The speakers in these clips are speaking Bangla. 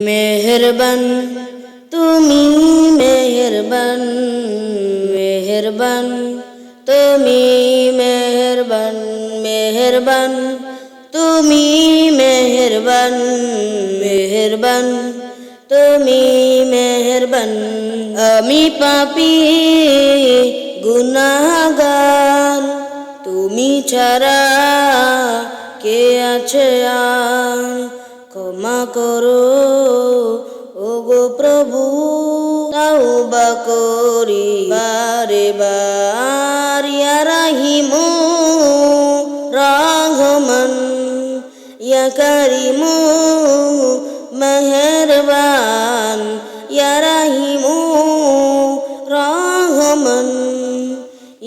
মেহেরবান তুমি মেহেরবান, মেহেরবান তুমি মেহেরবান, মেহেরবান তুমি মেহেরবান, মেহেরবান তুমি মেহেরবান। আমি পাপী গুনাহগার, তুমি ছাড়া কে আছে আর? ক্ষমা করো ওগো প্রভু, তাওবা করি বারে বার। ইয়া রাহিমু রহমান, ইয়া কারিমু মেহেরবান, ইয়া রাহিমু রহমান,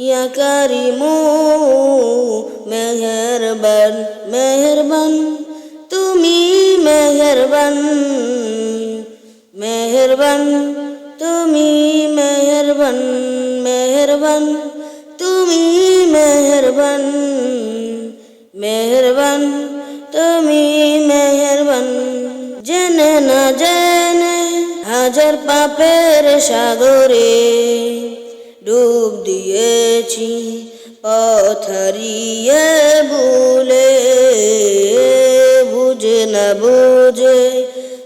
ইয়া কারিমু মেহেরবান, মেহেরবান তুমি মেহেরবান, মেহেরবান তুমি মেহেরবান, মেহেরবান তুমি মেহেরবান, মেহেরবান তুমি মেহেরবান। জেনে না জেনে হাজার পাপের সাগরে ডুব দিয়েছি, পথ হারিয়ে ভুলে। বুঝে না বুঝে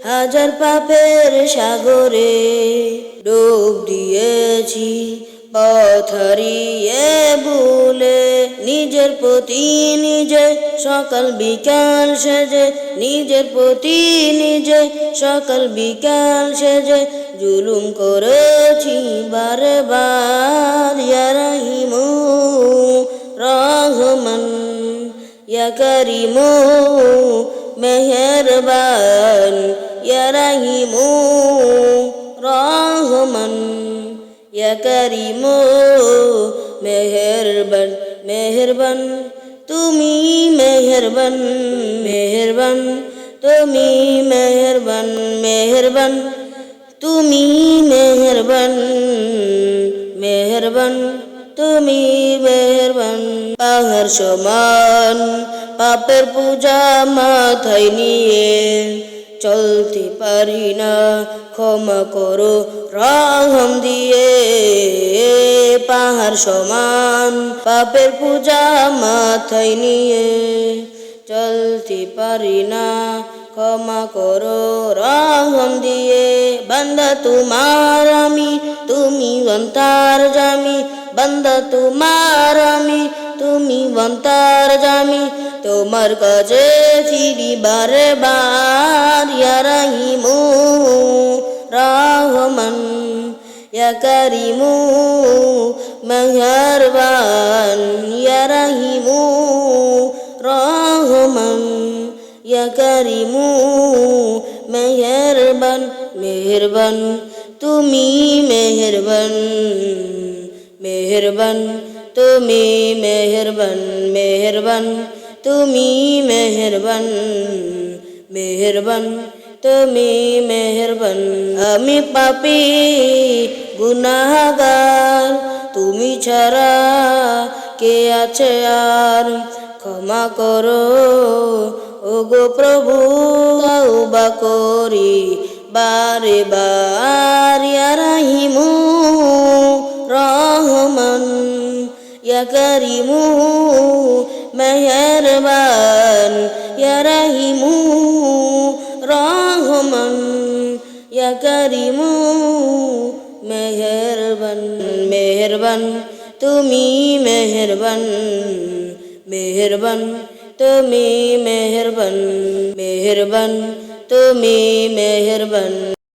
হাজার পাপের সাগরে ডুব দিয়েছি, পথ হারিয়ে ভুলে। নিজের প্রতি নিজে সকাল বিকাল সেজে, নিজের প্রতি নিজে সকাল বিকাল সেজে জুলুম করেছি বারে বার। ইয়া রাহিমু রহমান, ইয়া কারিমু মেহেরবান, ইয়া রাহিমু রহমান, ইয়া কারিমু মেহেরবান, মেহেরবান তুমি মেহেরবান, মেহেরবান তুমি মেহেরবান, মেহেরবান তুমি মেহেরবান, মেহেরবান তুমি মেহেরবান। পাহাড় সমান পাপের পূজা মাথায় নিয়ে চলতে পারি না, ক্ষমা করো রহম দিয়ে। পাহাড় সমান পাপের পূজা মাথায় নিয়ে চলতে পারি না, ক্ষমা করো রহম দিয়ে। বান্দা তোমার আমি, তুমি অন্তর জামি, বান্দা তোমার আমি, তুমি অন্তর জামি। তোমার কাছে ফিরি বারে বার। ইয়া রাহিমু রহমান, ইয়া কারিমু মেহেরবান, ইয়া রাহিমু রহমান, ইয়া কারিমু মেহেরবান, মেহেরবান তুমি মেহেরবান, মেহেরবান তুমি মেহেরবান, মেহেরবান তুমি মেহেরবান, মেহেরবান তুমি মেহেরবান। আমি পাপী গুনাহগার, তুমি ছাড়া কে আছে আর? ক্ষমা করো ওগো প্রভু, তাওবা করি বারে বার। ইয়া রাহিমু রহমান, ইয়া কারিমু মেহেরবান, ইয়া রাহিমু রহমান, ইয়া কারিমু মেহেরবান, মেহেরবান তুমি মেহেরবান, মেহেরবান তুমি মেহেরবান, মেহেরবান তুমি মেহেরবান।